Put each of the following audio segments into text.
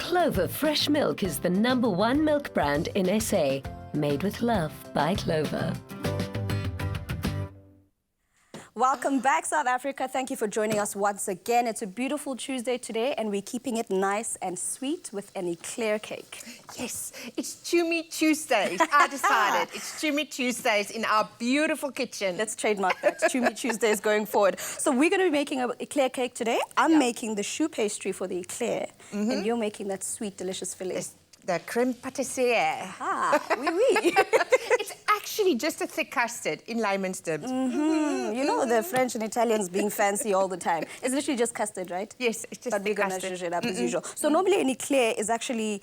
Clover Fresh Milk is the #1 milk brand in SA. Made with love by Clover. Welcome back, South Africa. Thank you for joining us once again. It's a beautiful Tuesday today, and we're keeping it nice and sweet with an eclair cake. Yes, it's Chewy Tuesdays. I decided it's Chewy Tuesdays in our beautiful kitchen. Let's trademark that. Chewy Tuesdays going forward. So we're going to be making an eclair cake today. I'm making the choux pastry for the eclair, and you're making that sweet, delicious filling. The creme pâtissier. Ah, oui, oui. It's actually just a thick custard in layman's terms. You know the French and Italians being fancy all the time. It's literally just custard, right? Yes, it's just but we're going to custard. zhuzh it up as usual. So normally an eclair is actually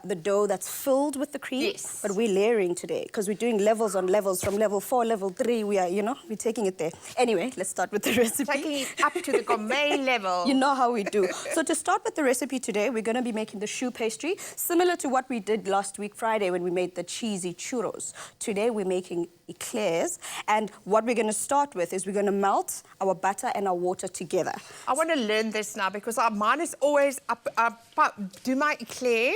the dough that's filled with the cream. Yes. But we're layering today because we're doing levels on levels. From level 4, level 3, we are, we're taking it there. Anyway, let's start with the recipe. Taking it up to the gourmet level. You know how we do. So to start with the recipe today, we're going to be making the choux pastry, similar to what we did last week Friday when we made the cheesy churros. Today we're making eclairs, and what we're going to start with is we're going to melt our butter and our water together. I want to learn this now because mine is always do my eclair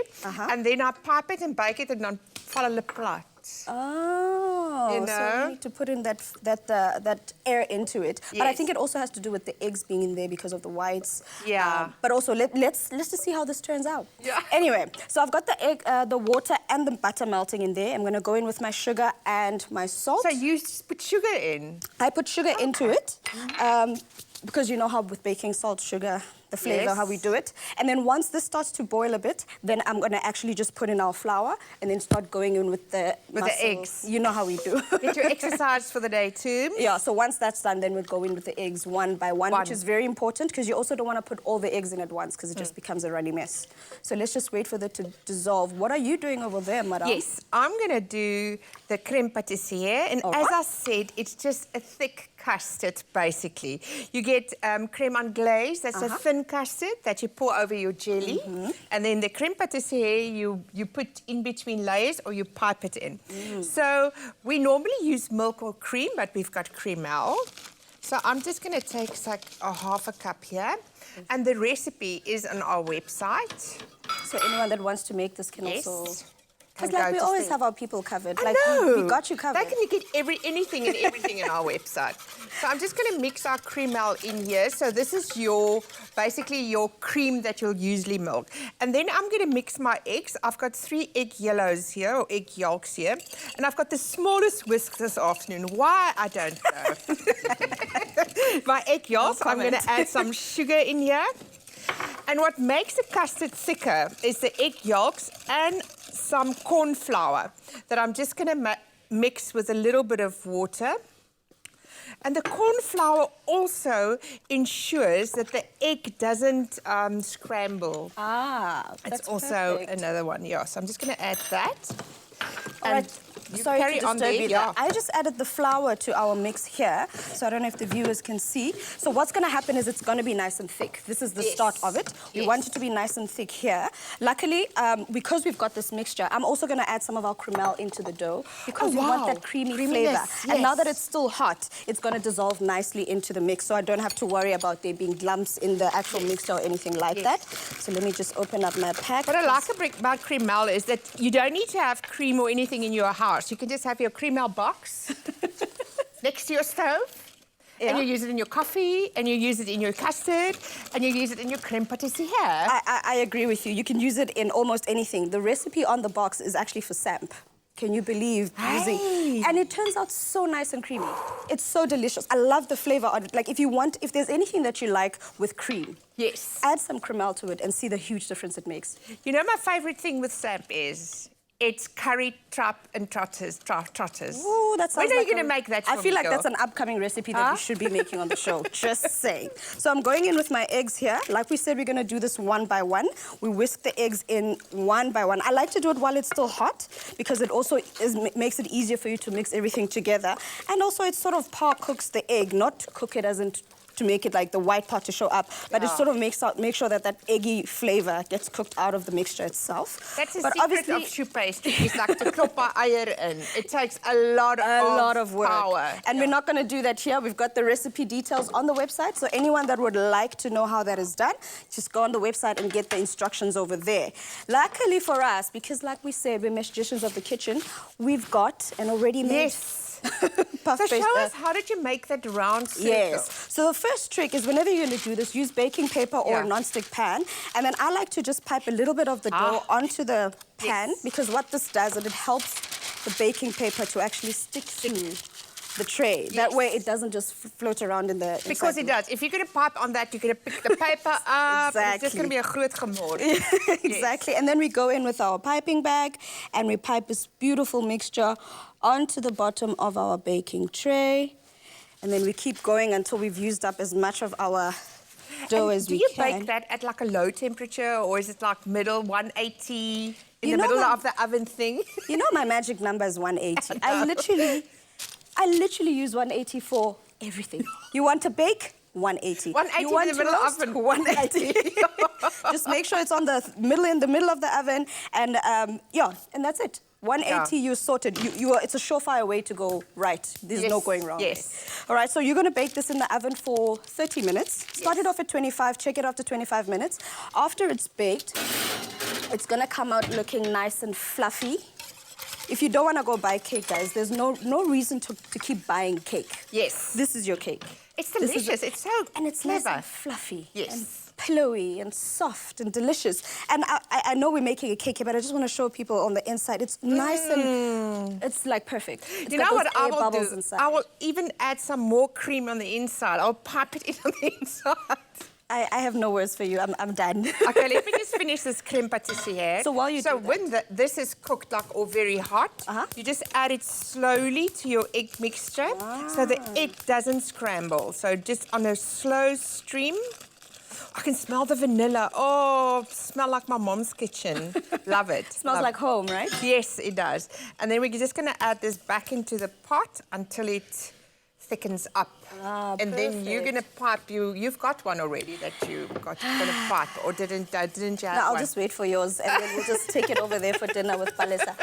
and then I pipe it and bake it and then follow the plot. Oh, you know? So we need to put in that air into it. But I think it also has to do with the eggs being in there because of the whites. Yeah. But also, let's just see how this turns out. Yeah. Anyway, so I've got the egg, the water and the butter melting in there. I'm going to go in with my sugar and my salt. So you just put sugar in? I put sugar into it because you know how with baking salt, sugar, the flavour, how we do it. And then once this starts to boil a bit, then I'm going to actually just put in our flour and then start going in with the eggs. You know how we do. Get your exercise for the day too. Yeah, so once that's done, then we'll go in with the eggs one by one, which is very important because you also don't want to put all the eggs in at once because it just becomes a runny mess. So let's just wait for that to dissolve. What are you doing over there, Madame? Yes, I'm going to do the creme pâtissier. And as I said, it's just a thick custard, basically. You get creme anglaise, that's a thin custard that you pour over your jelly. And then the creme pâtissier, you put in between layers or you pipe it in. So we normally use milk or cream, but we've got Creamel. So I'm just going to take like a half a cup here. And the recipe is on our website. So anyone that wants to make this can also... Because like we always have our people covered. I like know. We got you covered. They can get anything and everything on our website. So I'm just going to mix our Creamel in here. So this is basically your cream that you'll usually milk. And then I'm going to mix my eggs. I've got 3 egg yellows here, or egg yolks here. And I've got the smallest whisk this afternoon. Why? I don't know. My egg yolks, I'm going to add some sugar in here. And what makes the custard thicker is the egg yolks and some corn flour that I'm just going to mix with a little bit of water. And the corn flour also ensures that the egg doesn't scramble. Ah, that's It's also perfect. another one, yeah. So I'm just going to add that. All right. Sorry to disturb you there. I just added the flour to our mix here, so I don't know if the viewers can see. So what's going to happen is it's going to be nice and thick. This is the start of it. We want it to be nice and thick here. Luckily, because we've got this mixture, I'm also going to add some of our Creamel into the dough because we want that creamy flavour. And now that it's still hot, it's going to dissolve nicely into the mix, so I don't have to worry about there being lumps in the actual mixture or anything like that. So let me just open up my pack. What I like about Creamel is that you don't need to have cream or anything in your house. You can just have your Creamel box next to your stove, and you use it in your coffee, and you use it in your custard, and you use it in your creme pâtissier. I agree with you. You can use it in almost anything. The recipe on the box is actually for samp. Can you believe using? And it turns out so nice and creamy. It's so delicious. I love the flavor of it. Like if there's anything that you like with cream, add some Creamel to it and see the huge difference it makes. You know, my favorite thing with samp is it's curry trap and trotters. Ooh, that sounds When are you going to make that for I feel me, like girl? that's an upcoming recipe that we should be making on the show. Just saying. So I'm going in with my eggs here. Like we said, we're going to do this one by one. We whisk the eggs in one by one. I like to do it while it's still hot because it also makes it easier for you to mix everything together. And also it sort of par cooks the egg, not cook it as in to make it like the white part to show up, but it sort of make sure that that eggy flavor gets cooked out of the mixture itself. That's the but secret of choux pastry. It's like to klop our eier in. It takes a lot of work. Power. And we're not going to do that here. We've got the recipe details on the website, so anyone that would like to know how that is done, just go on the website and get the instructions over there. Luckily for us, because like we said, we're magicians of the kitchen, we've got an already made puff So pastry. show us, how did you make that round circle? Yes. So the first trick is whenever you're going to do this, use baking paper or a non-stick pan. And then I like to just pipe a little bit of the dough onto the pan because what this does is it helps the baking paper to actually stick through the tray. That way it doesn't just float around in the Because it does. If you're going to pipe on that, you're going to pick the paper up. Exactly. It's just going to be a groot gemor. Exactly. And then we go in with our piping bag and we pipe this beautiful mixture onto the bottom of our baking tray. And then we keep going until we've used up as much of our dough as we can. Do you bake that at like a low temperature, or is it like middle 180 in the middle of the oven thing? You know my magic number is 180. I literally use 180 for everything. You want to bake? 180. 180 you want in the middle of the oven. 180. Just make sure it's on the middle of the oven, and and that's it. 180, you sorted. It's a surefire way to go right. There's no going wrong. Yes. All right, so you're going to bake this in the oven for 30 minutes. Start it off at 25, check it after 25 minutes. After it's baked, it's going to come out looking nice and fluffy. If you don't want to go buy cake, guys, there's no reason to keep buying cake. Yes. This is your cake. It's delicious. It's so and it's clever. nice and fluffy. Yes. And pillowy and soft and delicious. And I know we're making a cake here, but I just want to show people on the inside. It's nice and it's like perfect. It's You know what I will do? inside. I will even add some more cream on the inside. I'll pipe it in on the inside. I have no words for you. I'm done. Okay, let me just finish this creme pâtissier here. So while you do that, when this is cooked like or very hot, you just add it slowly to your egg mixture so the egg doesn't scramble. So just on a slow stream. I can smell the vanilla. Oh, smell like my mom's kitchen. Love it. Smells like home, right? Yes, it does. And then we're just going to add this back into the pot until it thickens up. And then you're going to pipe. You've got one already that you got going to pipe, or didn't you have No, I'll just wait for yours, and then we'll just take it over there for dinner with Palesa.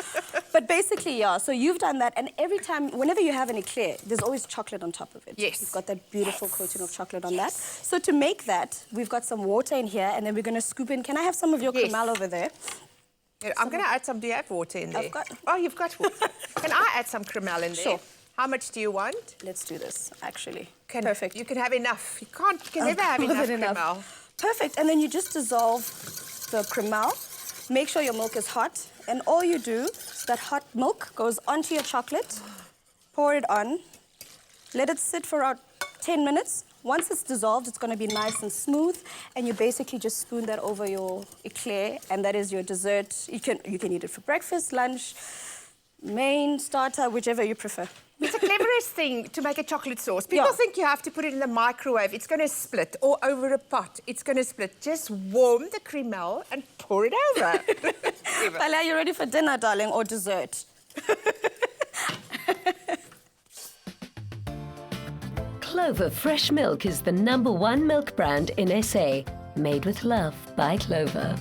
But basically, so you've done that, and every time, whenever you have an eclair, there's always chocolate on top of it. Yes. You've got that beautiful coating of chocolate on that. So to make that, we've got some water in here, and then we're going to scoop in. Can I have some of your Creamel over there? Yeah, I'm going to add some. Do you have water in there? I've got. Oh, you've got water. Can I add some Creamel in there? Sure. How much do you want? Let's do this, actually. Perfect. You can have enough. You can never have enough Creamel. Perfect. And then you just dissolve the Creamel. Make sure your milk is hot. And all you do is that hot milk goes onto your chocolate. Pour it on. Let it sit for about 10 minutes. Once it's dissolved, it's going to be nice and smooth. And you basically just spoon that over your eclair. And that is your dessert. You can eat it for breakfast, lunch, main, starter, whichever you prefer. It's the cleverest thing to make a chocolate sauce. People think you have to put it in the microwave. It's going to split. Or over a pot. It's going to split. Just warm the Creamel and pour it over. Pala, are you ready for dinner, darling, or dessert? Clover Fresh Milk is the #1 milk brand in SA. Made with love by Clover.